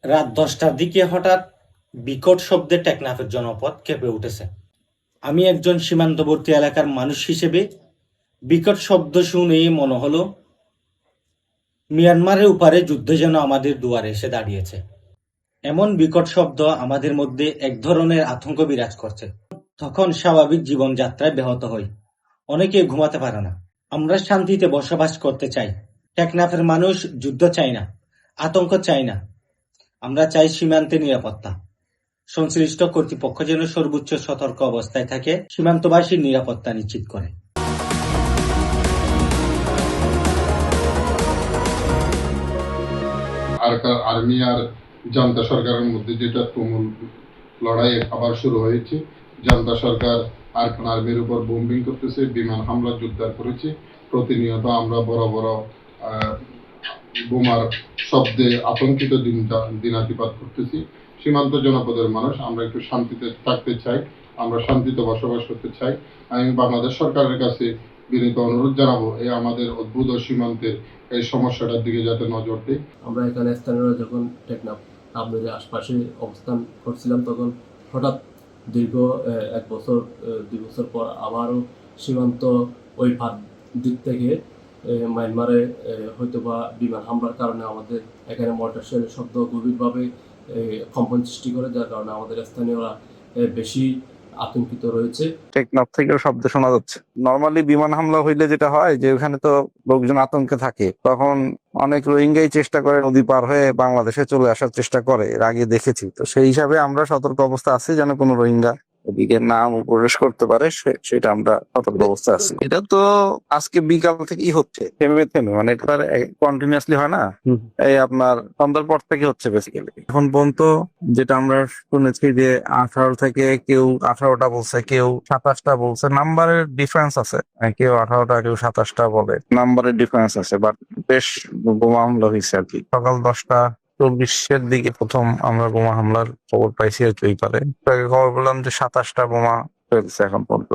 রাত 10টার দিকে হঠাৎ বিকট শব্দে টেকনাফের জনপদ কেঁপে উঠেছে। আমি একজন সীমান্তবর্তী এলাকার মানুষ হিসেবে বিকট শব্দ শুনেই মনে হলো মিয়ানমারের উপারে যুদ্ধ যেন আমাদের দুয়ারে এসে দাঁড়িয়েছে। এমন বিকট শব্দ আমাদের মধ্যে এক ধরনের আতঙ্ক বিরাজ করছে। তখন স্বাভাবিক জীবনযাত্রায় ব্যাহত হয়। অনেকে ঘুমাতে পারে না। আমরা শান্তিতে বসবাস করতে চাই। টেকনাফের মানুষ যুদ্ধ চাই না, আতঙ্ক চাই না। আমরা চাই সীমান্তে নিরাপত্তা। সংশ্লিষ্ট কর্তৃপক্ষ যেন সর্বোচ্চ সতর্ক অবস্থায় থাকে, সীমান্তবাসীর নিরাপত্তা নিশ্চিত করে। আর্মি আর জান্তা সরকারের মধ্যে যেটা তুমুল লড়াই আবার শুরু হয়েছে। জান্তা সরকার আরকান আর্মির উপর বোম্বিং করতেছে, বিমান হামলা জোরদার করেছে। প্রতিনিয়ত আমরা বড় বড় বোমার শব্দে আতঙ্কিত দিনাতিপাত করতেছি। সীমান্ত জনপদের মানুষ আমরা একটু শান্তিতে থাকতে চাই, আমরা শান্তিতে বসবাস করতে চাই। আমি বাংলাদেশ সরকারের কাছে বিনীত অনুরোধ জানাবো এই আমাদের অদ্ভুত সীমান্তের এই সমস্যাটার দিকে যাতে নজর দেয়। আমরা এখানে স্থানীয়রা যখন টেকনাফ আপনাদের আশপাশে অবস্থান করছিলাম, তখন হঠাৎ দীর্ঘ 1 বছর 2 বছর পর আবারও সীমান্ত ওই পার দিক থেকে মায়ানমারে হয়তোবা বিমান হামলার কারণে আমাদের এখানে মর্টার শেলের শব্দ গভীরভাবে কম্পন সৃষ্টি করে, যার কারণে আমাদের স্থানীয়রা বেশি আতঙ্কিত রয়েছে। টেকনাফ থেকেও শব্দ শোনা যাচ্ছে। নর্মালি বিমান হামলা হইলে যেটা হয় যে ওখানে তো লোকজন আতঙ্কে থাকে, তখন অনেক রোহিঙ্গাই চেষ্টা করে নদী পার হয়ে বাংলাদেশে চলে আসার চেষ্টা করে, এর আগে দেখেছি। তো সেই হিসাবে আমরা সতর্ক অবস্থা আছি যেন কোনো রোহিঙ্গা এদিকে না প্রবেশ করতে পারে, সেটা আমরা সতর্ক অবস্থা আছি। এটা তো আজকে বিকাল থেকেই হচ্ছে, থেমে থেমে, মানে এটা কন্টিনিউয়াসলি হয় না, এই আপনার সন্ধ্যার পর থেকে হচ্ছে বেসিক্যালি। এখন পর্যন্ত যেটা আমরা শুনেছি যে 18 থেকে কেউ 18টা বলছে, কেউ 27টা বলছে। নাম্বারের ডিফারেন্স আছে, কেউ 18টা কেউ 27টা বলে, নাম্বারের ডিফারেন্স আছে। বাট বেশ বোমা হামলা হয়েছে আর কি। সকাল 10:40-এর দিকে প্রথম আমরা বোমা হামলার খবর পাইছি আর কি। খবর পেলাম যে 27টা বোমা ফেলছে এখন পর্যন্ত।